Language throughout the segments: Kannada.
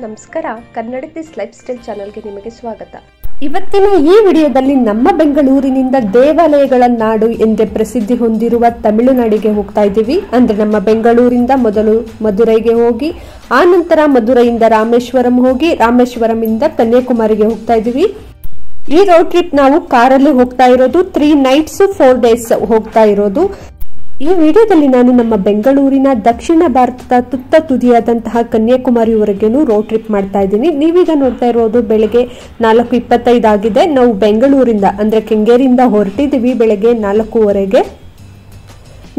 ನಮಸ್ಕಾರ. ಕನ್ನಡತೀಸ್ ಲೈಫ್ ಸ್ಟೈಲ್ ಚಾನೆಲ್ಗೆ ನಿಮಗೆ ಸ್ವಾಗತ. ಇವತ್ತಿನ ಈ ವಿಡಿಯೋದಲ್ಲಿ ನಮ್ಮ ಬೆಂಗಳೂರಿನಿಂದ ದೇವಾಲಯಗಳ ನಾಡು ಎಂದೇ ಪ್ರಸಿದ್ಧಿ ಹೊಂದಿರುವ ತಮಿಳುನಾಡಿಗೆ ಹೋಗ್ತಾ ಇದ್ದೀವಿ. ಅಂದ್ರೆ ನಮ್ಮ ಬೆಂಗಳೂರಿಂದ ಮೊದಲು ಮಧುರೈಗೆ ಹೋಗಿ ಆ ನಂತರ ಮಧುರೈಯಿಂದ ರಾಮೇಶ್ವರಂ ಹೋಗಿ ರಾಮೇಶ್ವರಂ ಕನ್ಯಾಕುಮಾರಿಗೆ ಹೋಗ್ತಾ ಇದ್ದೀವಿ. ಈ ರೋಡ್ ಟ್ರಿಪ್ ನಾವು ಕಾರಲ್ಲಿ ಹೋಗ್ತಾ ಇರೋದು. 3 nights 4 days ಹೋಗ್ತಾ ಇರೋದು. ಈ ವಿಡಿಯೋದಲ್ಲಿ ನಾನು ನಮ್ಮ ಬೆಂಗಳೂರಿನ ದಕ್ಷಿಣ ಭಾರತದ ತುತ್ತ ತುದಿಯಾದಂತಹ ಕನ್ಯಾಕುಮಾರಿವರೆಗೂ ರೋಡ್ ಟ್ರಿಪ್ ಮಾಡ್ತಾ ಇದ್ದೀನಿ. ನೀವೀಗ ನೋಡ್ತಾ ಇರೋದು ಬೆಳಗ್ಗೆ 4:25 ಆಗಿದೆ. ನಾವು ಬೆಂಗಳೂರಿಂದ ಅಂದ್ರೆ ಕೆಂಗೇರಿಯಿಂದ ಹೊರಟಿದ್ದೀವಿ ಬೆಳಗ್ಗೆ 4:15ಗೆ.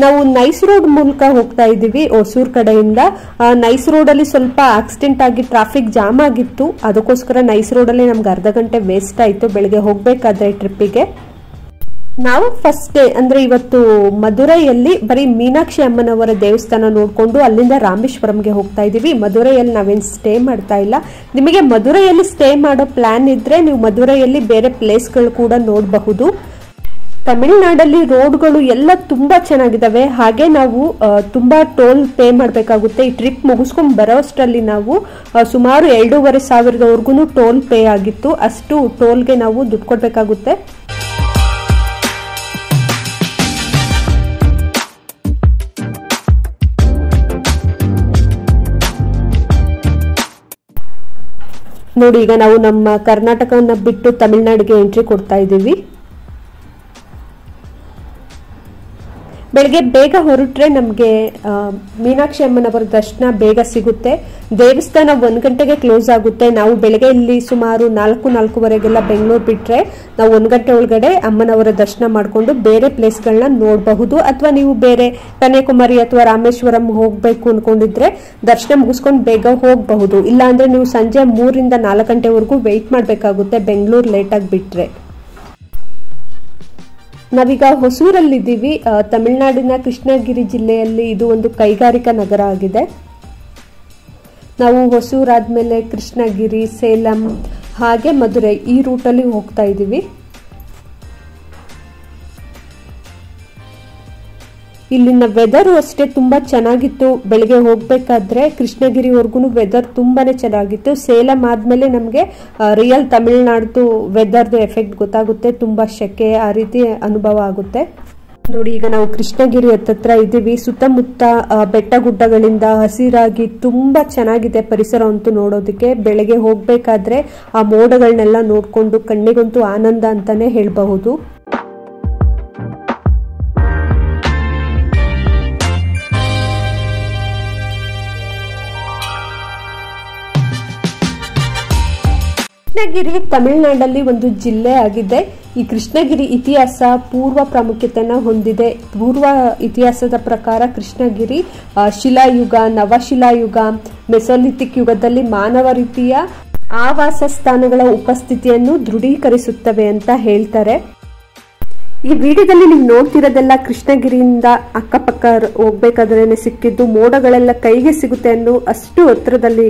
ನಾವು ನೈಸ್ ರೋಡ್ ಮೂಲಕ ಹೋಗ್ತಾ ಇದ್ದೀವಿ. ಹೊಸೂರ್ ಕಡೆಯಿಂದ ನೈಸ್ ರೋಡ್ ಅಲ್ಲಿ ಸ್ವಲ್ಪ ಆಕ್ಸಿಡೆಂಟ್ ಆಗಿ ಟ್ರಾಫಿಕ್ ಜಾಮ್ ಆಗಿತ್ತು. ಅದಕ್ಕೋಸ್ಕರ ನೈಸ್ ರೋಡ್ ಅಲ್ಲಿ ನಮ್ಗೆ ಅರ್ಧ ಗಂಟೆ ವೇಸ್ಟ್ ಆಯ್ತು ಬೆಳಗ್ಗೆ ಹೋಗ್ಬೇಕಾದ್ರೆ ಟ್ರಿಪ್ಪಿಗೆ. ನಾವು ಫಸ್ಟ್ ಡೇ ಅಂದ್ರೆ ಇವತ್ತು ಮಧುರೈಯಲ್ಲಿ ಬರೀ ಮೀನಾಕ್ಷಿ ಅಮ್ಮನವರ ದೇವಸ್ಥಾನ ನೋಡ್ಕೊಂಡು ಅಲ್ಲಿಂದ ರಾಮೇಶ್ವರಂಗೆ ಹೋಗ್ತಾ ಇದೀವಿ. ಮಧುರೈಯಲ್ಲಿ ನಾವೇನು ಸ್ಟೇ ಮಾಡ್ತಾ ಇಲ್ಲ. ನಿಮಗೆ ಮಧುರೈಯಲ್ಲಿ ಸ್ಟೇ ಮಾಡೋ ಪ್ಲಾನ್ ಇದ್ರೆ ನೀವು ಮಧುರೈಯಲ್ಲಿ ಬೇರೆ ಪ್ಲೇಸ್ಗಳು ಕೂಡ ನೋಡಬಹುದು. ತಮಿಳುನಾಡಲ್ಲಿ ರೋಡ್ಗಳು ಎಲ್ಲ ತುಂಬಾ ಚೆನ್ನಾಗಿದ್ದಾವೆ. ಹಾಗೆ ನಾವು ತುಂಬಾ ಟೋಲ್ ಪೇ ಮಾಡಬೇಕಾಗುತ್ತೆ. ಈ ಟ್ರಿಪ್ ಮುಗಿಸ್ಕೊಂಡು ಬರೋಷ್ಟರಲ್ಲಿ ನಾವು ಸುಮಾರು 2,500ವರೆಗೂ ಟೋಲ್ ಪೇ ಆಗಿತ್ತು. ಅಷ್ಟು ಟೋಲ್ಗೆ ನಾವು ದುಡ್ಡು ಕೊಡ್ಬೇಕಾಗುತ್ತೆ. ನೋಡಿ, ಈಗ ನಾವು ನಮ್ಮ ಕರ್ನಾಟಕವನ್ನ ಬಿಟ್ಟು ತಮಿಳುನಾಡಿಗೆ ಎಂಟ್ರಿ ಕೊಡ್ತಾ ಇದ್ದೀವಿ. ಬೆಳಗ್ಗೆ ಬೇಗ ಹೊರಟ್ರೆ ನಮಗೆ ಮೀನಾಕ್ಷಿ ಅಮ್ಮನವರ ದರ್ಶನ ಬೇಗ ಸಿಗುತ್ತೆ. ದೇವಸ್ಥಾನ 1 ಗಂಟೆಗೆ ಕ್ಲೋಸ್ ಆಗುತ್ತೆ. ನಾವು ಬೆಳಗ್ಗೆ ಇಲ್ಲಿ ಸುಮಾರು 4:15 ಬೆಂಗಳೂರು ಬಿಟ್ರೆ ನಾವು 1 ಗಂಟೆ ಒಳಗಡೆ ಅಮ್ಮನವರ ದರ್ಶನ ಮಾಡಿಕೊಂಡು ಬೇರೆ ಪ್ಲೇಸ್ಗಳನ್ನ ನೋಡಬಹುದು. ಅಥವಾ ನೀವು ಬೇರೆ ಕನ್ಯಾಕುಮಾರಿ ಅಥವಾ ರಾಮೇಶ್ವರಂ ಹೋಗ್ಬೇಕು ಅನ್ಕೊಂಡಿದ್ರೆ ದರ್ಶನ ಮುಗಿಸ್ಕೊಂಡು ಬೇಗ ಹೋಗಬಹುದು. ಇಲ್ಲಾಂದ್ರೆ ನೀವು ಸಂಜೆ 3 ರಿಂದ 4 ಗಂಟೆವರೆಗೂ ವೆಯ್ಟ್ ಮಾಡಬೇಕಾಗುತ್ತೆ ಬೆಂಗಳೂರು ಲೇಟ್ ಆಗಿ ಬಿಟ್ರೆ. ನಾವೀಗ ಹೊಸೂರಲ್ಲಿದ್ದೀವಿ. ತಮಿಳುನಾಡಿನ ಕೃಷ್ಣಗಿರಿ ಜಿಲ್ಲೆಯಲ್ಲಿ ಇದು ಒಂದು ಕೈಗಾರಿಕಾ ನಗರ ಆಗಿದೆ. ನಾವು ಹೊಸೂರಾದ್ಮೇಲೆ ಕೃಷ್ಣಗಿರಿ, ಸೇಲಂ ಹಾಗೆ ಮಧುರೈ ಈ ರೂಟಲ್ಲಿ ಹೋಗ್ತಾ ಇದ್ದೀವಿ. ಇಲ್ಲಿನ ವೆದರ್ ಅಷ್ಟೇ ತುಂಬಾ ಚೆನ್ನಾಗಿತ್ತು. ಬೆಳಗ್ಗೆ ಹೋಗ್ಬೇಕಾದ್ರೆ ಕೃಷ್ಣಗಿರಿವರೆಗೂ ವೆದರ್ ತುಂಬಾನೇ ಚೆನ್ನಾಗಿತ್ತು. ಸೇಲಂ ಆದ್ಮೇಲೆ ನಮಗೆ ರಿಯಲ್ ತಮಿಳುನಾಡ್ದು ವೆದರ್ದು ಎಫೆಕ್ಟ್ ಗೊತ್ತಾಗುತ್ತೆ. ತುಂಬಾ ಸೆಕೆ ಆ ರೀತಿ ಅನುಭವ ಆಗುತ್ತೆ. ನೋಡಿ, ಈಗ ನಾವು ಕೃಷ್ಣಗಿರಿ ಹತ್ತತ್ರ ಇದ್ದೀವಿ. ಸುತ್ತಮುತ್ತ ಬೆಟ್ಟ ಗುಡ್ಡಗಳಿಂದ ಹಸಿರಾಗಿ ತುಂಬಾ ಚೆನ್ನಾಗಿದೆ ಪರಿಸರ ಅಂತೂ ನೋಡೋದಕ್ಕೆ. ಬೆಳಗ್ಗೆ ಹೋಗ್ಬೇಕಾದ್ರೆ ಆ ಮೋಡಗಳನ್ನೆಲ್ಲ ನೋಡ್ಕೊಂಡು ಕಣ್ಣಿಗಂತೂ ಆನಂದ ಅಂತಾನೆ ಹೇಳಬಹುದು. ಕೃಷ್ಣಗಿರಿ ತಮಿಳುನಾಡಲ್ಲಿ ಒಂದು ಜಿಲ್ಲೆ ಆಗಿದೆ. ಈ ಕೃಷ್ಣಗಿರಿ ಇತಿಹಾಸ ಪೂರ್ವ ಪ್ರಾಮುಖ್ಯತೆಯನ್ನು ಹೊಂದಿದೆ. ಪೂರ್ವ ಇತಿಹಾಸದ ಪ್ರಕಾರ ಕೃಷ್ಣಗಿರಿ ಶಿಲಾಯುಗ, ನವಶಿಲಾಯುಗ, ಮೆಸೋಲಿಥಿಕ್ ಯುಗದಲ್ಲಿ ಮಾನವ ರೀತಿಯ ಆವಾಸ ಸ್ಥಾನಗಳ ಉಪಸ್ಥಿತಿಯನ್ನು ದೃಢೀಕರಿಸುತ್ತವೆ ಅಂತ ಹೇಳ್ತಾರೆ. ಈ ವಿಡಿಯೋದಲ್ಲಿ ನೀವು ನೋಡ್ತಿರೋದೆಲ್ಲ ಕೃಷ್ಣಗಿರಿಯಿಂದ ಅಕ್ಕಪಕ್ಕ ಹೋಗ್ಬೇಕಾದ್ರೆ ಸಿಕ್ಕಿದ್ದು ಮೋಡಗಳೆಲ್ಲ ಕೈಗೆ ಸಿಗುತ್ತೆ ಅನ್ನೋ ಅಷ್ಟು ಹತ್ರದಲ್ಲಿ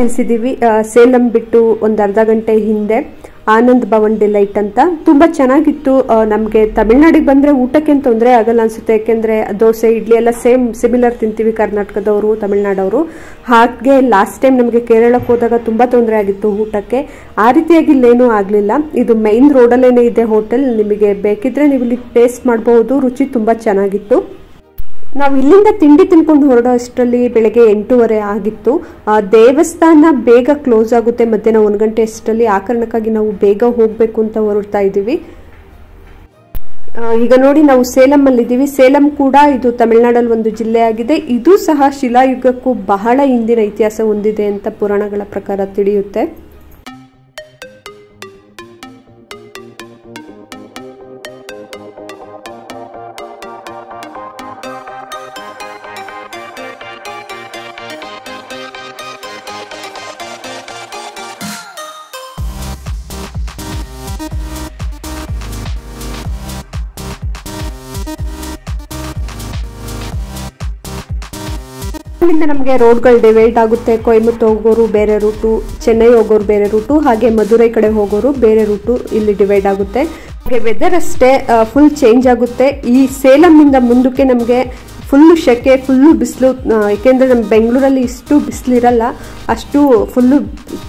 ನಿಲ್ಸಿದೀವಿ ಸೇಲಂ ಬಿಟ್ಟು ಒಂದು ಅರ್ಧ ಗಂಟೆ ಹಿಂದೆ ಆನಂದ್ ಭವನ್ ಡಿಲೈಟ್ ಅಂತ. ತುಂಬಾ ಚೆನ್ನಾಗಿತ್ತು. ನಮಗೆ ತಮಿಳ್ನಾಡಿಗೆ ಬಂದ್ರೆ ಊಟಕ್ಕೆ ತೊಂದರೆ ಆಗಲ್ಲ ಅನ್ಸುತ್ತೆ, ಯಾಕೆಂದ್ರೆ ದೋಸೆ ಇಡ್ಲಿ ಎಲ್ಲ ಸಿಮಿಲರ್ ತಿಂತೀವಿ ಕರ್ನಾಟಕದವರು ತಮಿಳ್ನಾಡವರು. ಹಾಗೆ ಲಾಸ್ಟ್ ಟೈಮ್ ನಮಗೆ ಕೇರಳಕ್ಕೆ ಹೋದಾಗ ತುಂಬಾ ತೊಂದರೆ ಆಗಿತ್ತು ಊಟಕ್ಕೆ. ಆ ರೀತಿಯಾಗಿ ಇಲ್ಲೇನೂ ಆಗ್ಲಿಲ್ಲ. ಇದು ಮೈನ್ ರೋಡಲ್ಲೇನೆ ಇದೆ ಹೋಟೆಲ್, ನಿಮಗೆ ಬೇಕಿದ್ರೆ ನೀವು ಇಲ್ಲಿ ಟೇಸ್ಟ್ ಮಾಡಬಹುದು. ರುಚಿ ತುಂಬಾ ಚೆನ್ನಾಗಿತ್ತು. ನಾವು ಇಲ್ಲಿಂದ ತಿಂಡಿ ತಿನ್ಕೊಂಡು ಹೊರಡೋ ಅಷ್ಟರಲ್ಲಿ ಬೆಳಗ್ಗೆ 8:30 ಆಗಿತ್ತು. ದೇವಸ್ಥಾನ ಬೇಗ ಕ್ಲೋಸ್ ಆಗುತ್ತೆ ಮಧ್ಯಾಹ್ನ 1 ಗಂಟೆ ಅಷ್ಟರಲ್ಲಿ. ಆ ಕಾರಣಕ್ಕಾಗಿ ನಾವು ಬೇಗ ಹೋಗಬೇಕು ಅಂತ ಹೊರಡ್ತಾ ಇದ್ದೀವಿ. ಈಗ ನೋಡಿ ನಾವು ಸೇಲಂ ಅಲ್ಲಿದ್ದೀವಿ. ಸೇಲಂ ಕೂಡ ಇದು ತಮಿಳುನಾಡಲ್ಲಿ ಒಂದು ಜಿಲ್ಲೆ ಆಗಿದೆ. ಇದು ಸಹ ಶಿಲಾಯುಗಕ್ಕೂ ಬಹಳ ಹಿಂದಿನ ಇತಿಹಾಸ ಹೊಂದಿದೆ ಅಂತ ಪುರಾಣಗಳ ಪ್ರಕಾರ ತಿಳಿಯುತ್ತೆ. ಇಲ್ಲಿಂದ ನಮಗೆ ರೋಡ್ಗಳು ಡಿವೈಡ್ ಆಗುತ್ತೆ. ಕೊಯಮತ್ತೂರು ಹೋಗೋರು ಬೇರೆ ರೂಟು, ಚೆನ್ನೈ ಹೋಗೋರು ಬೇರೆ ರೂಟು, ಹಾಗೆ ಮಧುರೈ ಕಡೆ ಹೋಗೋರು ಬೇರೆ ರೂಟು ಇಲ್ಲಿ ಡಿವೈಡ್ ಆಗುತ್ತೆ. ಹಾಗೆ ವೆದರ್ ಅಷ್ಟೇ ಫುಲ್ ಚೇಂಜ್ ಆಗುತ್ತೆ. ಈ ಸೇಲಂನಿಂದ ಮುಂದಕ್ಕೆ ನಮಗೆ ಫುಲ್ಲು ಶೆಕೆ, ಫುಲ್ಲು ಬಿಸಿಲು. ಏಕೆಂದರೆ ನಮ್ಮ ಬೆಂಗಳೂರಲ್ಲಿ ಇಷ್ಟು ಬಿಸಿಲಿರಲ್ಲ, ಅಷ್ಟು ಫುಲ್ಲು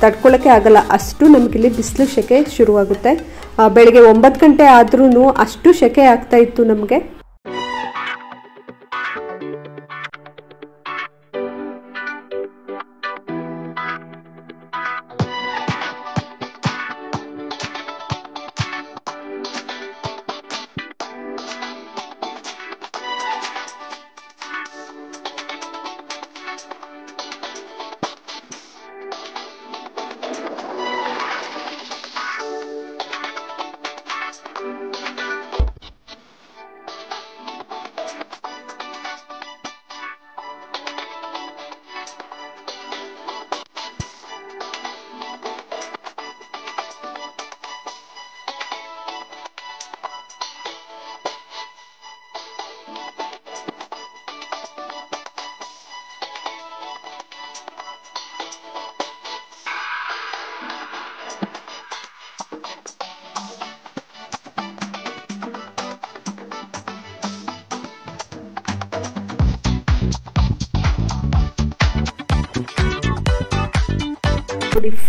ತಡ್ಕೊಳ್ಳೋಕ್ಕೆ ಆಗಲ್ಲ, ಅಷ್ಟು ನಮಗಿಲ್ಲಿ ಬಿಸಿಲು ಶೆಕೆ ಶುರುವಾಗುತ್ತೆ. ಬೆಳಗ್ಗೆ 9 ಗಂಟೆ ಆದ್ರೂ ಅಷ್ಟು ಶೆಕೆ ಆಗ್ತಾ ಇತ್ತು ನಮಗೆ.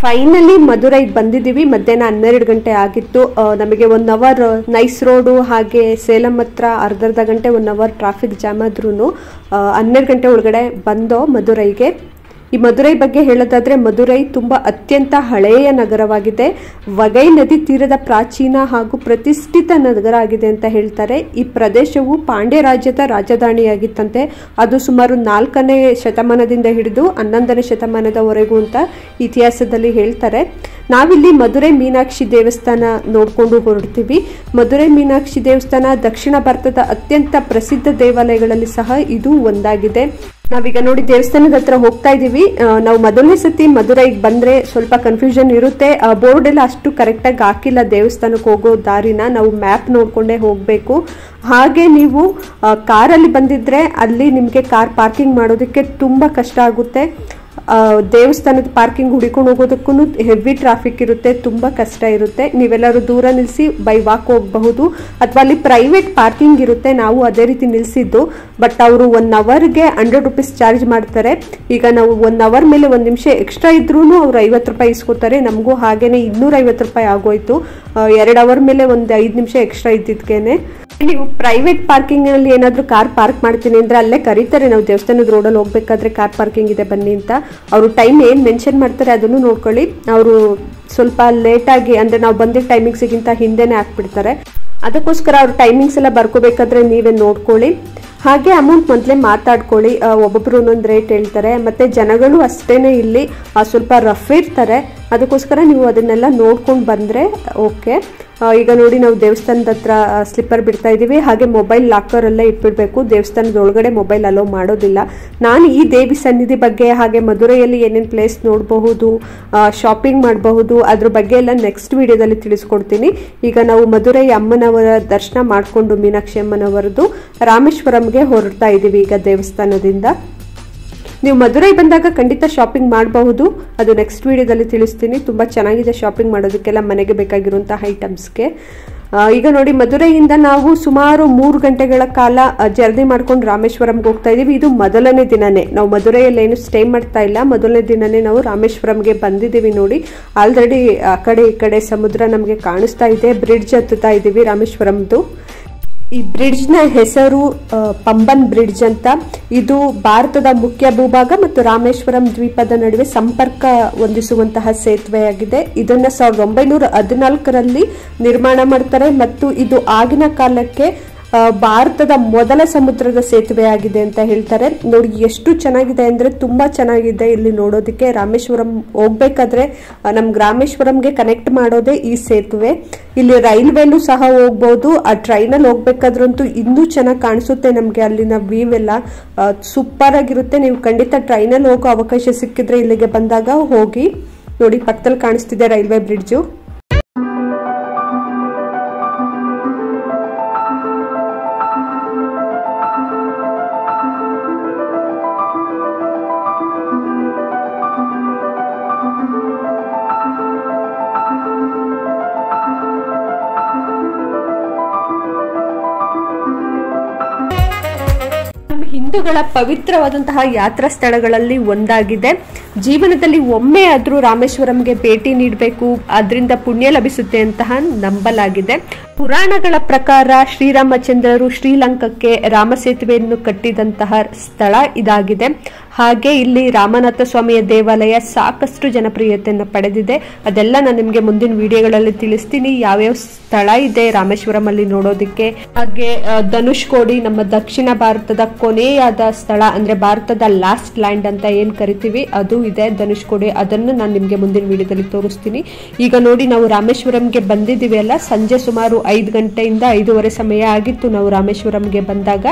ಫೈನಲಿ ಮಧುರೈಗೆ ಬಂದಿದ್ದೀವಿ. ಮಧ್ಯಾಹ್ನ 12 ಗಂಟೆ ಆಗಿತ್ತು. ನಮಗೆ 1 ಅವರ್ ನೈಸ್ ರೋಡು ಹಾಗೆ ಸೇಲಂ ಹತ್ರ ಅರ್ಧ ಗಂಟೆ 1 ಅವರ್ ಟ್ರಾಫಿಕ್ ಜಾಮ್ ಆದ್ರೂ 12 ಗಂಟೆ ಒಳಗಡೆ ಬಂದೋ ಮಧುರೈಗೆ. ಈ ಮಧುರೈ ಬಗ್ಗೆ ಹೇಳೋದಾದ್ರೆ ಮಧುರೈ ತುಂಬಾ ಅತ್ಯಂತ ಹಳೆಯ ನಗರವಾಗಿದೆ. ವಗೈ ನದಿ ತೀರದ ಪ್ರಾಚೀನ ಹಾಗೂ ಪ್ರತಿಷ್ಠಿತ ನಗರ ಆಗಿದೆ ಅಂತ ಹೇಳ್ತಾರೆ. ಈ ಪ್ರದೇಶವು ಪಾಂಡ್ಯ ರಾಜ್ಯದ ರಾಜಧಾನಿಯಾಗಿತ್ತಂತೆ. ಅದು ಸುಮಾರು 4ನೇ ಶತಮಾನದಿಂದ ಹಿಡಿದು 11ನೇ ಶತಮಾನದವರೆಗೂ ಅಂತ ಇತಿಹಾಸದಲ್ಲಿ ಹೇಳ್ತಾರೆ. ನಾವಿಲ್ಲಿ ಮಧುರೈ ಮೀನಾಕ್ಷಿ ದೇವಸ್ಥಾನ ನೋಡ್ಕೊಂಡು ಹೊರಡ್ತೀವಿ. ಮಧುರೈ ಮೀನಾಕ್ಷಿ ದೇವಸ್ಥಾನ ದಕ್ಷಿಣ ಭಾರತದ ಅತ್ಯಂತ ಪ್ರಸಿದ್ಧ ದೇವಾಲಯಗಳಲ್ಲಿ ಸಹ ಇದು ಒಂದಾಗಿದೆ. ನಾವೀಗ ನೋಡಿ ದೇವಸ್ಥಾನದ ಹತ್ರ ಹೋಗ್ತಾ ಇದೀವಿ. ನಾವು ಮೊದಲನೇ ಸತಿ ಮಧುರೈಗೆ ಬಂದ್ರೆ ಸ್ವಲ್ಪ ಕನ್ಫ್ಯೂಷನ್ ಇರುತ್ತೆ. ಬೋರ್ಡ್ ಎಲ್ಲ ಅಷ್ಟು ಕರೆಕ್ಟಾಗಿ ಹಾಕಿಲ್ಲ ದೇವಸ್ಥಾನಕ್ಕೆ ಹೋಗೋ ದಾರಿನ. ನಾವು ಮ್ಯಾಪ್ ನೋಡ್ಕೊಂಡೇ ಹೋಗ್ಬೇಕು. ಹಾಗೆ ನೀವು ಕಾರಲ್ಲಿ ಬಂದಿದ್ರೆ ಅಲ್ಲಿ ನಿಮಗೆ ಕಾರ್ ಪಾರ್ಕಿಂಗ್ ಮಾಡೋದಕ್ಕೆ ತುಂಬಾ ಕಷ್ಟ ಆಗುತ್ತೆ. ದೇವಸ್ಥಾನದ ಪಾರ್ಕಿಂಗ್ ಹುಡಿಕೊಂಡು ಹೋಗೋದಕ್ಕೂ ಹೆವಿ ಟ್ರಾಫಿಕ್ ಇರುತ್ತೆ, ತುಂಬಾ ಕಷ್ಟ ಇರುತ್ತೆ. ನೀವೆಲ್ಲರೂ ದೂರ ನಿಲ್ಲಿಸಿ ಬೈ ವಾಕ್ ಹೋಗಬಹುದು, ಅಥವಾ ಅಲ್ಲಿ ಪ್ರೈವೇಟ್ ಪಾರ್ಕಿಂಗ್ ಇರುತ್ತೆ. ನಾವು ಅದೇ ರೀತಿ ನಿಲ್ಸಿದ್ದು, ಬಟ್ ಅವರು 1 ಅವರ್ಗೆ 100 ರೂಪೀಸ್ ಚಾರ್ಜ್ ಮಾಡ್ತಾರೆ. ಈಗ ನಾವು 1 ಅವರ್ ಮೇಲೆ 1 ನಿಮಿಷ ಎಕ್ಸ್ಟ್ರಾ ಇದ್ರೂ ಅವ್ರು 50 ರೂಪಾಯಿ ಇಸ್ಕೊತಾರೆ. ನಮಗೂ ಹಾಗೇನೆ 250 ರೂಪಾಯಿ ಆಗೋಯ್ತು. 2 ಅವರ್ ಮೇಲೆ 5 ನಿಮಿಷ ಎಕ್ಸ್ಟ್ರಾ ಇದ್ದಿದ್ಕೇನೆ. ನೀವು ಪ್ರೈವೇಟ್ ಪಾರ್ಕಿಂಗ್ ನಲ್ಲಿ ಏನಾದ್ರೂ ಕಾರ್ ಪಾರ್ಕ್ ಮಾಡ್ತೀನಿ ಅಂದ್ರೆ ಅಲ್ಲೇ ಕರೀತಾರೆ. ನಾವು ದೇವಸ್ಥಾನದ ರೋಡಲ್ಲಿ ಹೋಗ್ಬೇಕಾದ್ರೆ ಕಾರ್ ಪಾರ್ಕಿಂಗ್ ಇದೆ ಬನ್ನಿ ಅಂತ. ಅವರು ಟೈಮ್ ಏನ್ ಮೆನ್ಷನ್ ಮಾಡ್ತಾರೆ ಅದನ್ನು ನೋಡ್ಕೊಳ್ಳಿ. ಅವರು ಸ್ವಲ್ಪ ಲೇಟ್ ಆಗಿ ಅಂದ್ರೆ ನಾವು ಬಂದಿದ್ದ ಟೈಮಿಂಗ್ಸ್ಗಿಂತ ಹಿಂದೆನೆ ಹಾಕ್ಬಿಡ್ತಾರೆ. ಅದಕ್ಕೋಸ್ಕರ ಅವ್ರ ಟೈಮಿಂಗ್ಸ್ ಎಲ್ಲ ಬರ್ಕೋಬೇಕಾದ್ರೆ ನೀವೇ ನೋಡ್ಕೊಳ್ಳಿ. ಹಾಗೆ ಅಮೌಂಟ್ ಮೊದಲೇ ಮಾತಾಡ್ಕೊಳ್ಳಿ. ಒಬ್ಬೊಬ್ರು ಒಂದೊಂದು ರೇಟ್ ಹೇಳ್ತಾರೆ. ಮತ್ತೆ ಜನಗಳು ಅಷ್ಟೇನೆ ಇಲ್ಲಿ ಸ್ವಲ್ಪ ರಫ್ ಇರ್ತಾರೆ. ಅದಕ್ಕೋಸ್ಕರ ನೀವು ಅದನ್ನೆಲ್ಲ ನೋಡ್ಕೊಂಡು ಬಂದ್ರೆ ಓಕೆ. ಈಗ ನೋಡಿ ನಾವು ದೇವಸ್ಥಾನದ ಹತ್ರ ಸ್ಲಿಪ್ಪರ್ ಬಿಡ್ತಾ ಇದ್ದೀವಿ. ಹಾಗೆ ಮೊಬೈಲ್ ಲಾಕರ್ ಅಲ್ಲೇ ಇಟ್ಬಿಡ್ಬೇಕು. ದೇವಸ್ಥಾನದ ಒಳಗಡೆ ಮೊಬೈಲ್ ಅಲೋ ಮಾಡೋದಿಲ್ಲ. ನಾನು ಈ ದೇವಿ ಸನ್ನಿಧಿ ಬಗ್ಗೆ ಹಾಗೆ ಮಧುರೈಯಲ್ಲಿ ಏನೇನು ಪ್ಲೇಸ್ ನೋಡಬಹುದು, ಶಾಪಿಂಗ್ ಮಾಡಬಹುದು, ಅದ್ರ ಬಗ್ಗೆ ಎಲ್ಲ ನೆಕ್ಸ್ಟ್ ವಿಡಿಯೋದಲ್ಲಿ ತಿಳಿಸ್ಕೊಡ್ತೀನಿ. ಈಗ ನಾವು ಮಧುರೈ ಅಮ್ಮನವರ ದರ್ಶನ ಮಾಡಿಕೊಂಡು ಮೀನಾಕ್ಷಿ ಅಮ್ಮನವರದು ರಾಮೇಶ್ವರಂಗೆ ಹೊರಡ್ತಾ ಇದ್ದೀವಿ ಈಗ ದೇವಸ್ಥಾನದಿಂದ. ನೀವು ಮದುರೈ ಬಂದಾಗ ಖಂಡಿತ ಶಾಪಿಂಗ್ ಮಾಡಬಹುದು. ಅದು ನೆಕ್ಸ್ಟ್ ವಿಡಿಯೋದಲ್ಲಿ ತಿಳಿಸ್ತೀನಿ. ತುಂಬ ಚೆನ್ನಾಗಿದೆ ಶಾಪಿಂಗ್ ಮಾಡೋದಕ್ಕೆಲ್ಲ, ಮನೆಗೆ ಬೇಕಾಗಿರುವಂತಹ ಐಟಮ್ಸ್ಗೆ. ಈಗ ನೋಡಿ, ಮದುರೈಯಿಂದ ನಾವು ಸುಮಾರು 3 ಗಂಟೆಗಳ ಕಾಲ ಜರ್ನಿ ಮಾಡ್ಕೊಂಡು ರಾಮೇಶ್ವರಂಗೆ ಹೋಗ್ತಾ ಇದೀವಿ. ಇದು ಮೊದಲನೇ ದಿನನೇ, ನಾವು ಮದುರೈಯಲ್ಲಿ ಏನು ಸ್ಟೇ ಮಾಡ್ತಾ ಇಲ್ಲ. ಮೊದಲನೇ ದಿನನೇ ನಾವು ರಾಮೇಶ್ವರಂಗೆ ಬಂದಿದ್ದೀವಿ. ನೋಡಿ, ಆಲ್ರೆಡಿ ಆ ಕಡೆ ಈ ಕಡೆ ಸಮುದ್ರ ನಮಗೆ ಕಾಣಿಸ್ತಾ ಇದೆ. ಬ್ರಿಡ್ಜ್ ಹತ್ತುತ್ತಾ ಇದ್ದೀವಿ ರಾಮೇಶ್ವರಂದು. ಈ ಬ್ರಿಡ್ಜ್ನ ಹೆಸರು ಪಂಬನ್ ಬ್ರಿಡ್ಜ್ ಅಂತ. ಇದು ಭಾರತದ ಮುಖ್ಯ ಭೂಭಾಗ ಮತ್ತು ರಾಮೇಶ್ವರಂ ದ್ವೀಪದ ನಡುವೆ ಸಂಪರ್ಕ ಹೊಂದಿಸುವಂತಹ ಸೇತುವೆಯಾಗಿದೆ. ಇದನ್ನ 1914ರಲ್ಲಿ ನಿರ್ಮಾಣ ಮಾಡ್ತಾರೆ ಮತ್ತು ಇದು ಆಗಿನ ಕಾಲಕ್ಕೆ ಭಾರತದ ಮೊದಲ ಸಮುದ್ರದ ಸೇತುವೆ ಆಗಿದೆ ಅಂತ ಹೇಳ್ತಾರೆ. ನೋಡಿ ಎಷ್ಟು ಚೆನ್ನಾಗಿದೆ ಅಂದ್ರೆ ತುಂಬಾ ಚೆನ್ನಾಗಿದೆ ಇಲ್ಲಿ ನೋಡೋದಕ್ಕೆ. ರಾಮೇಶ್ವರಂ ಹೋಗ್ಬೇಕಾದ್ರೆ ನಮ್ಗೆ ರಾಮೇಶ್ವರಂಗೆ ಕನೆಕ್ಟ್ ಮಾಡೋದೇ ಈ ಸೇತುವೆ. ಇಲ್ಲಿ ರೈಲ್ವೆಲ್ಲೂ ಸಹ ಹೋಗ್ಬೋದು. ಆ ಟ್ರೈನಲ್ಲಿ ಹೋಗ್ಬೇಕಾದ್ರಂತೂ ಇನ್ನೂ ಚೆನ್ನಾಗಿ ಕಾಣಿಸುತ್ತೆ ನಮ್ಗೆ. ಅಲ್ಲಿನ ವ್ಯೂ ಎಲ್ಲ ಸೂಪರ್ ಆಗಿರುತ್ತೆ. ನೀವು ಖಂಡಿತ ಟ್ರೈನಲ್ಲಿ ಹೋಗೋ ಅವಕಾಶ ಸಿಕ್ಕಿದ್ರೆ ಇಲ್ಲಿಗೆ ಬಂದಾಗ ಹೋಗಿ ನೋಡಿ. ಪಕ್ಕದಲ್ಲಿ ಕಾಣಿಸ್ತಿದೆ ರೈಲ್ವೆ ಬ್ರಿಡ್ಜು. ಹಿಂದೂಗಳ ಪವಿತ್ರವಾದಂತಹ ಯಾತ್ರಾ ಸ್ಥಳಗಳಲ್ಲಿ ಒಂದಾಗಿದೆ. ಜೀವನದಲ್ಲಿ ಒಮ್ಮೆ ಆದ್ರೂ ರಾಮೇಶ್ವರಂಗೆ ಭೇಟಿ ನೀಡಬೇಕು, ಅದರಿಂದ ಪುಣ್ಯ ಲಭಿಸುತ್ತೆ ಅಂತಹ ನಂಬಲಾಗಿದೆ. ಪುರಾಣಗಳ ಪ್ರಕಾರ ಶ್ರೀರಾಮಚಂದ್ರರು ಶ್ರೀಲಂಕಾಕ್ಕೆ ರಾಮ ಸೇತುವೆಯನ್ನು ಕಟ್ಟಿದಂತಹ ಸ್ಥಳ ಇದಾಗಿದೆ. ಹಾಗೆ ಇಲ್ಲಿ ರಾಮನಾಥ ಸ್ವಾಮಿಯ ದೇವಾಲಯ ಸಾಕಷ್ಟು ಜನಪ್ರಿಯತೆಯನ್ನು ಪಡೆದಿದೆ. ಅದೆಲ್ಲ ನಾನು ನಿಮಗೆ ಮುಂದಿನ ವಿಡಿಯೋಗಳಲ್ಲಿ ತಿಳಿಸ್ತೀನಿ, ಯಾವ್ಯಾವ ಸ್ಥಳ ಇದೆ ರಾಮೇಶ್ವರಂ ಅಲ್ಲಿ ನೋಡೋದಕ್ಕೆ. ಹಾಗೆ ಧನುಷ್ಕೋಡಿ, ನಮ್ಮ ದಕ್ಷಿಣ ಭಾರತದ ಕೊನೆಯಾದ ಸ್ಥಳ, ಅಂದ್ರೆ ಭಾರತದ ಲಾಸ್ಟ್ ಲ್ಯಾಂಡ್ ಅಂತ ಏನ್ ಕರಿತೀವಿ ಅದು ಇದೆ ಧನುಷ್ಕೋಡಿ. ಅದನ್ನು ನಾನು ನಿಮ್ಗೆ ಮುಂದಿನ ವಿಡಿಯೋದಲ್ಲಿ ತೋರಿಸ್ತೀನಿ. ಈಗ ನೋಡಿ, ನಾವು ರಾಮೇಶ್ವರಂಗೆ ಬಂದಿದ್ದೀವಿ ಅಲ್ಲ, ಸಂಜೆ ಸುಮಾರು 5 ಗಂಟೆಯಿಂದ 5:15 ಸಮಯ ಆಗಿತ್ತು ನಾವು ರಾಮೇಶ್ವರಂಗೆ ಬಂದಾಗ.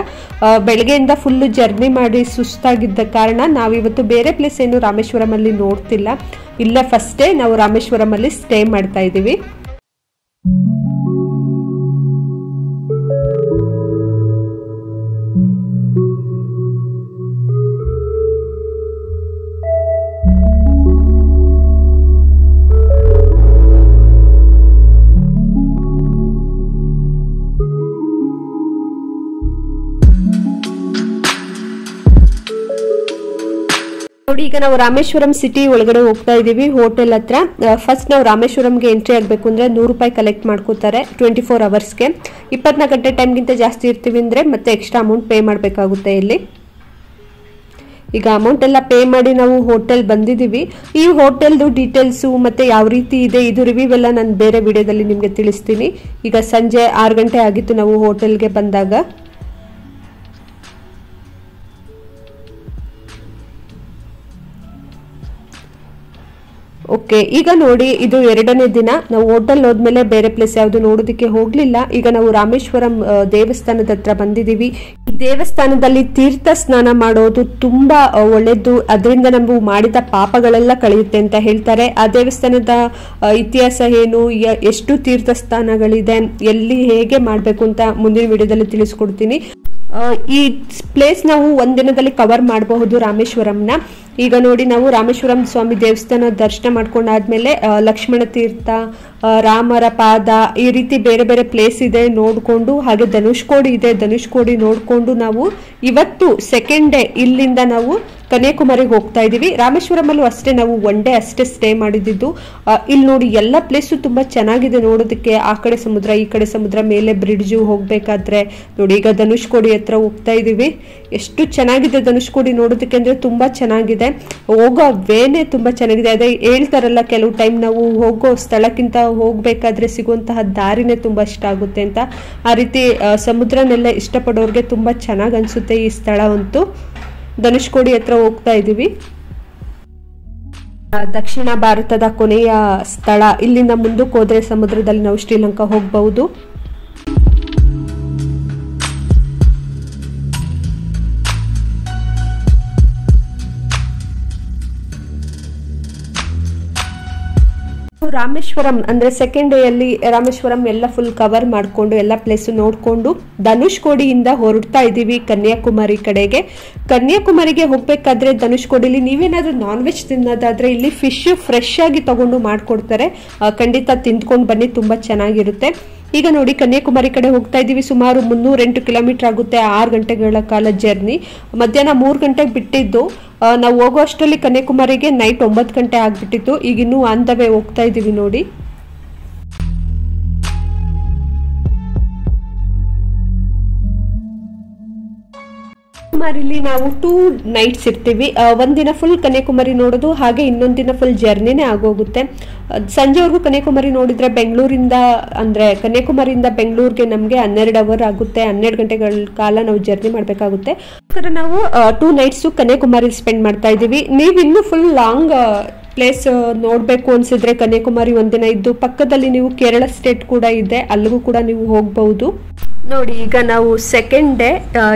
ಬೆಳಗ್ಗೆಯಿಂದ ಫುಲ್ ಜರ್ನಿ ಮಾಡಿ ಸುಸ್ತಾಗಿದ್ದ ಕಾರಣ ನಾವಿವತ್ತು ಬೇರೆ ಪ್ಲೇಸ್ ಏನು ರಾಮೇಶ್ವರಂ ಅಲ್ಲಿ ನೋಡ್ತಿಲ್ಲ. ಇಲ್ಲೇ ಫಸ್ಟ್ ಡೇ ನಾವು ರಾಮೇಶ್ವರಂ ಅಲ್ಲಿ ಸ್ಟೇ ಮಾಡ್ತಾ ಇದೀವಿ. ನೋಡಿ, ಈಗ ನಾವು ರಾಮೇಶ್ವರಂ ಸಿಟಿ ಒಳಗಡೆ ಹೋಗ್ತಾ ಇದೀವಿ, ಹೋಟೆಲ್ ಹತ್ರ. ಫಸ್ಟ್ ನಾವು ರಾಮೇಶ್ವರಂಗೆ ಎಂಟ್ರಿ ಆಗಬೇಕು ಅಂದ್ರೆ 100 ರೂಪಾಯಿ ಕಲೆಕ್ಟ್ ಮಾಡ್ಕೋತಾರೆ 24 ಅವರ್ಸ್ಗೆ. 24 ಗಂಟೆ ಟೈಮ್ಗಿಂತ ಜಾಸ್ತಿ ಇರ್ತೀವಿ ಅಂದ್ರೆ ಮತ್ತೆ ಎಕ್ಸ್ಟ್ರಾ ಅಮೌಂಟ್ ಪೇ ಮಾಡಬೇಕಾಗುತ್ತೆ ಇಲ್ಲಿ. ಈಗ ಅಮೌಂಟ್ ಎಲ್ಲ ಪೇ ಮಾಡಿ ನಾವು ಹೋಟೆಲ್ ಬಂದಿದ್ದೀವಿ. ಈ ಹೋಟೆಲ್ದು ಡೀಟೇಲ್ಸು ಮತ್ತೆ ಯಾವ ರೀತಿ ಇದೆ ಇದು ರಿವ್ಯೂ ಎಲ್ಲ ನಾನು ಬೇರೆ ವಿಡಿಯೋದಲ್ಲಿ ನಿಮಗೆ ತಿಳಿಸ್ತೀನಿ. ಈಗ ಸಂಜೆ 6 ಗಂಟೆ ಆಗಿತ್ತು ನಾವು ಹೋಟೆಲ್ಗೆ ಬಂದಾಗ. ಓಕೆ, ಈಗ ನೋಡಿ, ಇದು 2ನೇ ದಿನ. ನಾವು ಹೋಟೆಲ್ ಹೋದ್ಮೇಲೆ ಬೇರೆ ಪ್ಲೇಸ್ ಯಾವುದು ನೋಡೋದಕ್ಕೆ ಹೋಗ್ಲಿಲ್ಲ. ಈಗ ನಾವು ರಾಮೇಶ್ವರಂ ದೇವಸ್ಥಾನದ ಹತ್ರ ಬಂದಿದ್ದೀವಿ. ಈ ದೇವಸ್ಥಾನದಲ್ಲಿ ತೀರ್ಥ ಸ್ನಾನ ಮಾಡೋದು ತುಂಬಾ ಒಳ್ಳೆದ್ದು. ಅದರಿಂದ ನಾವು ಮಾಡಿದ ಪಾಪಗಳೆಲ್ಲ ಕಳೆಯುತ್ತೆ ಅಂತ ಹೇಳ್ತಾರೆ. ಆ ದೇವಸ್ಥಾನದ ಇತಿಹಾಸ ಏನು, ಎಷ್ಟು ತೀರ್ಥ ಸ್ಥಾನಗಳಿದೆ, ಎಲ್ಲಿ ಹೇಗೆ ಮಾಡಬೇಕು ಅಂತ ಮುಂದಿನ ವಿಡಿಯೋದಲ್ಲಿ ತಿಳಿಸ್ಕೊಡ್ತೀನಿ. ಈ ಪ್ಲೇಸ್ ನಾವು ಒಂದಿನದಲ್ಲಿ ಕವರ್ ಮಾಡಬಹುದು ರಾಮೇಶ್ವರಂನ. ಈಗ ನೋಡಿ, ನಾವು ರಾಮೇಶ್ವರಂ ಸ್ವಾಮಿ ದೇವಸ್ಥಾನ ದರ್ಶನ ಮಾಡ್ಕೊಂಡಾದ್ಮೇಲೆ ಲಕ್ಷ್ಮಣ ತೀರ್ಥ, ರಾಮರ ಪಾದ, ಈ ರೀತಿ ಬೇರೆ ಬೇರೆ ಪ್ಲೇಸ್ ಇದೆ ನೋಡ್ಕೊಂಡು, ಹಾಗೆ ಧನುಷ್ಕೋಡಿ ಇದೆ, ಧನುಷ್ಕೋಡಿ ನೋಡ್ಕೊಂಡು ನಾವು ಇವತ್ತು ಸೆಕೆಂಡ್ ಡೇ ಇಲ್ಲಿಂದ ನಾವು ಕನ್ಯಾಕುಮಾರಿಗೆ ಹೋಗ್ತಾ ಇದೀವಿ. ರಾಮೇಶ್ವರಮಲ್ಲೂ ಅಷ್ಟೇ ನಾವು 1 ಡೇ ಅಷ್ಟೇ ಸ್ಟೇ ಮಾಡಿದ್ದು. ಇಲ್ಲಿ ನೋಡಿ, ಎಲ್ಲ ಪ್ಲೇಸು ತುಂಬಾ ಚೆನ್ನಾಗಿದೆ ನೋಡೋದಕ್ಕೆ. ಆ ಕಡೆ ಸಮುದ್ರ, ಈ ಕಡೆ ಸಮುದ್ರ, ಮೇಲೆ ಬ್ರಿಡ್ಜು ಹೋಗ್ಬೇಕಾದ್ರೆ ನೋಡಿ. ಈಗ ಧನುಷ್ಕೋಡಿ ಹತ್ರ ಹೋಗ್ತಾ ಇದೀವಿ. ಎಷ್ಟು ಚೆನ್ನಾಗಿದೆ ಧನುಷ್ಕೋಡಿ ನೋಡೋದಕ್ಕೆ ಅಂದ್ರೆ ತುಂಬಾ ಚೆನ್ನಾಗಿದೆ. ಹೋಗೋ ವೇನೆ ತುಂಬಾ ಚೆನ್ನಾಗಿದೆ. ಅದೇ ಹೇಳ್ತಾರಲ್ಲ, ಕೆಲವು ಟೈಮ್ ನಾವು ಹೋಗೋ ಸ್ಥಳಕ್ಕಿಂತ ಹೋಗ್ಬೇಕಾದ್ರೆ ಸಿಗುವಂತಹ ದಾರಿನೇ ತುಂಬಾ ಇಷ್ಟ ಆಗುತ್ತೆ ಅಂತ. ಆ ರೀತಿ ಸಮುದ್ರನೆಲ್ಲ ಇಷ್ಟಪಡೋರ್ಗೆ ತುಂಬಾ ಚೆನ್ನಾಗಿ ಅನ್ಸುತ್ತೆ ಈ ಸ್ಥಳ ಅಂತೂ. ಧನುಷ್ಕೋಡಿ ಹತ್ರ ಹೋಗ್ತಾ ಇದೀವಿ. ದಕ್ಷಿಣ ಭಾರತದ ಕೊನೆಯ ಸ್ಥಳ. ಇಲ್ಲಿಂದ ಮುಂದಕ್ಕೆ ಹೋದ್ರೆ ಸಮುದ್ರದಲ್ಲಿ ನಾವು ಶ್ರೀಲಂಕಾ ಹೋಗಬಹುದು. ರಾಮೇಶ್ವರಂ ಅಂದ್ರೆ ಸೆಕೆಂಡ್ ಡೇ ಅಲ್ಲಿ ರಾಮೇಶ್ವರಂ ಎಲ್ಲ ಫುಲ್ ಕವರ್ ಮಾಡ್ಕೊಂಡು ಎಲ್ಲ ಪ್ಲೇಸ್ ನೋಡ್ಕೊಂಡು ಧನುಷ್ಕೋಡಿಯಿಂದ ಹೊರಡ್ತಾ ಇದೀವಿ ಕನ್ಯಾಕುಮಾರಿ ಕಡೆಗೆ. ಕನ್ಯಾಕುಮಾರಿಗೆ ಹೋಗ್ಬೇಕಾದ್ರೆ ಧನುಷ್ಕೋಡಿಲಿ ನೀವೇನಾದ್ರೂ ನಾನ್ ವೆಜ್ ತಿನ್ನೋದಾದ್ರೆ ಇಲ್ಲಿ ಫಿಶ್ ಫ್ರೆಶ್ ಆಗಿ ತಗೊಂಡು ಮಾಡ್ಕೊಡ್ತಾರೆ, ಖಂಡಿತ ತಿಂದ್ಕೊಂಡು ಬನ್ನಿ, ತುಂಬಾ ಚೆನ್ನಾಗಿರುತ್ತೆ. ಈಗ ನೋಡಿ ಕನ್ಯಾಕುಮಾರಿ ಕಡೆ ಹೋಗ್ತಾ ಇದೀವಿ. ಸುಮಾರು 308 ಕಿಲೋಮೀಟರ್ ಆಗುತ್ತೆ, 6 ಗಂಟೆಗಳ ಕಾಲ ಜರ್ನಿ. ಮಧ್ಯಾಹ್ನ 3 ಗಂಟೆಗೆ ಬಿಟ್ಟಿದ್ದು, ನಾವು ಹೋಗೋ ಅಷ್ಟರಲ್ಲಿ ಕನ್ಯಾಕುಮಾರಿಗೆ ನೈಟ್ 9 ಗಂಟೆ ಆಗ್ಬಿಟ್ಟಿತ್ತು. ಈಗ ಇನ್ನೂ ಆನ್ ದ ವೇ ಹೋಗ್ತಾ ಇದೀವಿ ನೋಡಿ. ಕನ್ಯಾಕುಮಾರಿಲಿ ನಾವು 2 ನೈಟ್ಸ್ ಇರ್ತೀವಿ. ಒಂದಿನ ಫುಲ್ ಕನ್ಯಾಕುಮಾರಿ ನೋಡೋದು, ಹಾಗೆ ಇನ್ನೊಂದಿನ ಫುಲ್ ಜರ್ನಿನೇ ಆಗೋಗುತ್ತೆ. ಸಂಜೆವರೆಗೂ ಕನ್ಯಾಕುಮಾರಿ ನೋಡಿದ್ರೆ ಬೆಂಗಳೂರಿಂದ ಅಂದ್ರೆ ಕನ್ಯಾಕುಮಾರಿಯಿಂದ ಬೆಂಗಳೂರಿಗೆ ನಮಗೆ 12 ಅವರ್ ಆಗುತ್ತೆ. 12 ಗಂಟೆಗಳ ಕಾಲ ನಾವು ಜರ್ನಿ ಮಾಡಬೇಕಾಗುತ್ತೆ. ನಾವು 2 ನೈಟ್ಸ್ ಕನ್ಯಾಕುಮಾರಿ ಸ್ಪೆಂಡ್ ಮಾಡ್ತಾ ಇದೀವಿ. ನೀವು ಇನ್ನೂ ಫುಲ್ ಲಾಂಗ್ ಪ್ಲೇಸ್ ನೋಡ್ಬೇಕು ಅನ್ಸಿದ್ರೆ ಕನ್ಯಾಕುಮಾರಿ ಒಂದಿನ ಇದ್ದು, ಪಕ್ಕದಲ್ಲಿ ನೀವು ಕೇರಳ ಸ್ಟೇಟ್ ಕೂಡ ಇದೆ, ಅಲ್ಲಿಗೂ ಕೂಡ ನೀವು ಹೋಗಬಹುದು. ನೋಡಿ ಈಗ ನಾವು ಸೆಕೆಂಡ್ ಡೇ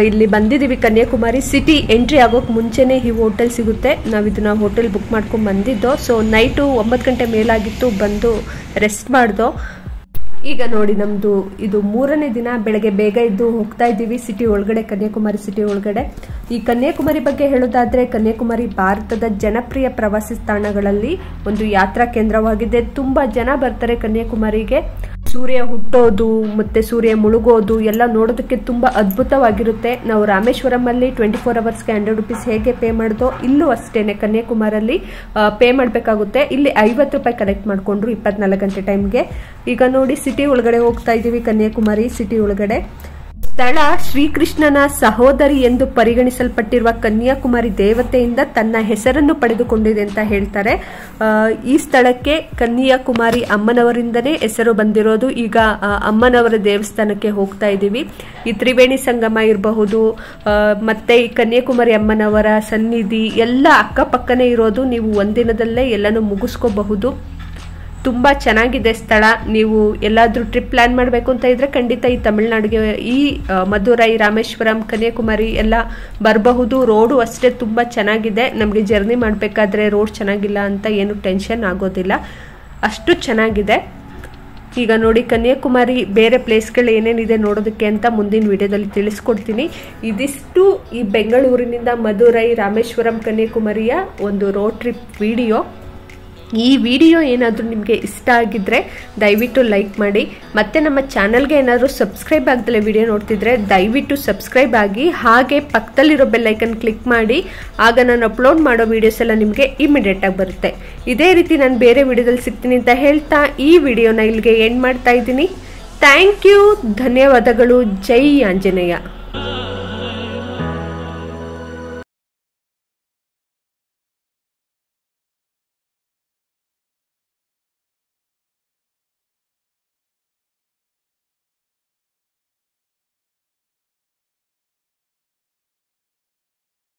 ಇಲ್ಲಿ ಬಂದಿದ್ದೀವಿ ಕನ್ಯಾಕುಮಾರಿ ಸಿಟಿ. ಎಂಟ್ರಿ ಆಗೋಕೆ ಮುಂಚೆನೆ ಈ ಹೋಟೆಲ್ ಸಿಗುತ್ತೆ. ನಾವು ಇದನ್ನ ಹೋಟೆಲ್ ಬುಕ್ ಮಾಡ್ಕೊಂಡು ಬಂದಿದ್ದೋ. ಸೊ ನೈಟು 9 ಗಂಟೆ ಮೇಲಾಗಿತ್ತು, ಬಂದು ರೆಸ್ಟ್ ಮಾಡ್ದೋ. ಈಗ ನೋಡಿ ನಮ್ದು ಇದು 3ನೇ ದಿನ. ಬೆಳಗ್ಗೆ ಬೇಗ ಇದ್ದು ಹೋಗ್ತಾ ಇದ್ದೀವಿ ಸಿಟಿ ಒಳಗಡೆ, ಕನ್ಯಾಕುಮಾರಿ ಸಿಟಿ ಒಳಗಡೆ. ಈ ಕನ್ಯಾಕುಮಾರಿ ಬಗ್ಗೆ ಹೇಳೋದಾದ್ರೆ ಕನ್ಯಾಕುಮಾರಿ ಭಾರತದ ಜನಪ್ರಿಯ ಪ್ರವಾಸಿ ತಾಣಗಳಲ್ಲಿ ಒಂದು ಯಾತ್ರಾ ಕೇಂದ್ರವಾಗಿದೆ. ತುಂಬಾ ಜನ ಬರ್ತಾರೆ ಕನ್ಯಾಕುಮಾರಿಗೆ. ಸೂರ್ಯ ಹುಟ್ಟೋದು ಮತ್ತೆ ಸೂರ್ಯ ಮುಳುಗೋದು ಎಲ್ಲ ನೋಡೋದಕ್ಕೆ ತುಂಬಾ ಅದ್ಭುತವಾಗಿರುತ್ತೆ. ನಾವು ರಾಮೇಶ್ವರಂ ಅಲ್ಲಿ 24 ಅವರ್ಸ್ಗೆ 100 ರೂಪೀಸ್ ಹೇಗೆ ಪೇ ಮಾಡ್ದೋ, ಇಲ್ಲೂ ಅಷ್ಟೇನೆ ಕನ್ಯಾಕುಮಾರಲ್ಲಿ ಪೇ ಮಾಡಬೇಕಾಗುತ್ತೆ. ಇಲ್ಲಿ 50 ರೂಪಾಯಿ ಕಲೆಕ್ಟ್ ಮಾಡ್ಕೊಂಡ್ರು 24 ಗಂಟೆ ಟೈಮ್ಗೆ. ಈಗ ನೋಡಿ ಸಿಟಿ ಒಳಗಡೆ ಹೋಗ್ತಾ ಇದೀವಿ, ಕನ್ಯಾಕುಮಾರಿ ಸಿಟಿ ಒಳಗಡೆ. ಸ್ಥಳ ಶ್ರೀಕೃಷ್ಣನ ಸಹೋದರಿ ಎಂದು ಪರಿಗಣಿಸಲ್ಪಟ್ಟಿರುವ ಕನ್ಯಾಕುಮಾರಿ ದೇವತೆಯಿಂದ ತನ್ನ ಹೆಸರನ್ನು ಪಡೆದುಕೊಂಡಿದೆ ಅಂತ ಹೇಳ್ತಾರೆ. ಈ ಸ್ಥಳಕ್ಕೆ ಕನ್ಯಾಕುಮಾರಿ ಅಮ್ಮನವರಿಂದನೇ ಹೆಸರು ಬಂದಿರೋದು. ಈಗ ಅಮ್ಮನವರ ದೇವಸ್ಥಾನಕ್ಕೆ ಹೋಗ್ತಾ ಇದ್ದೀವಿ. ಈ ತ್ರಿವೇಣಿ ಸಂಗಮ ಇರಬಹುದು, ಮತ್ತೆ ಈ ಕನ್ಯಾಕುಮಾರಿ ಅಮ್ಮನವರ ಸನ್ನಿಧಿ ಎಲ್ಲ ಅಕ್ಕಪಕ್ಕನೇ ಇರೋದು. ನೀವು ಒಂದಿನದಲ್ಲೇ ಎಲ್ಲನೂ ಮುಗಿಸ್ಕೋಬಹುದು. ತುಂಬಾ ಚೆನ್ನಾಗಿದೆ ಸ್ಥಳ. ನೀವು ಎಲ್ಲಾದ್ರೂ ಟ್ರಿಪ್ ಪ್ಲಾನ್ ಮಾಡಬೇಕು ಅಂತ ಇದ್ರೆ ಖಂಡಿತ ಈ ತಮಿಳುನಾಡಿಗೆ, ಈ ಮಧುರೈ, ರಾಮೇಶ್ವರಂ, ಕನ್ಯಾಕುಮಾರಿ ಎಲ್ಲ ಬರಬಹುದು. ರೋಡು ಅಷ್ಟೇ ತುಂಬಾ ಚೆನ್ನಾಗಿದೆ. ನಮಗೆ ಜರ್ನಿ ಮಾಡಬೇಕಾದ್ರೆ ರೋಡ್ ಚೆನ್ನಾಗಿಲ್ಲ ಅಂತ ಏನು ಟೆನ್ಷನ್ ಆಗೋದಿಲ್ಲ, ಅಷ್ಟು ಚೆನ್ನಾಗಿದೆ. ಈಗ ನೋಡಿ ಕನ್ಯಾಕುಮಾರಿ ಬೇರೆ ಪ್ಲೇಸ್ಗಳು ಏನೇನಿದೆ ನೋಡೋದಕ್ಕೆ ಅಂತ ಮುಂದಿನ ವಿಡಿಯೋದಲ್ಲಿ ತಿಳಿಸ್ಕೊಡ್ತೀನಿ. ಇದಿಷ್ಟು ಈ ಬೆಂಗಳೂರಿನಿಂದ ಮಧುರೈ, ರಾಮೇಶ್ವರಂ, ಕನ್ಯಾಕುಮಾರಿಯ ಒಂದು ರೋಡ್ ಟ್ರಿಪ್ ವಿಡಿಯೋ. ಈ ವಿಡಿಯೋ ಏನಾದರೂ ನಿಮಗೆ ಇಷ್ಟ ಆಗಿದ್ರೆ ದಯವಿಟ್ಟು ಲೈಕ್ ಮಾಡಿ. ಮತ್ತೆ ನಮ್ಮ ಚಾನಲ್ಗೆ ಏನಾದರೂ ಸಬ್ಸ್ಕ್ರೈಬ್ ಆಗದಲ್ಲೇ ವಿಡಿಯೋ ನೋಡ್ತಿದ್ರೆ ದಯವಿಟ್ಟು ಸಬ್ಸ್ಕ್ರೈಬ್ ಆಗಿ, ಹಾಗೆ ಪಕ್ಕದಲ್ಲಿರೋ ಬೆಲ್ ಐಕನ್ ಕ್ಲಿಕ್ ಮಾಡಿ. ಆಗ ನಾನು ಅಪ್ಲೋಡ್ ಮಾಡೋ ವಿಡಿಯೋಸ್ ಎಲ್ಲ ನಿಮಗೆ ಇಮಿಡಿಯೇಟ್ ಆಗಿ ಬರುತ್ತೆ. ಇದೇ ರೀತಿ ನಾನು ಬೇರೆ ವಿಡಿಯೋದಲ್ಲಿ ಸಿಗ್ತೀನಿ ಅಂತ ಹೇಳ್ತಾ ಈ ವಿಡಿಯೋನ ಇಲ್ಲಿಗೆ ಎಂಡ್ ಮಾಡ್ತಾ ಇದ್ದೀನಿ. ಥ್ಯಾಂಕ್ ಯು, ಧನ್ಯವಾದಗಳು. ಜೈ ಆಂಜನೇಯ.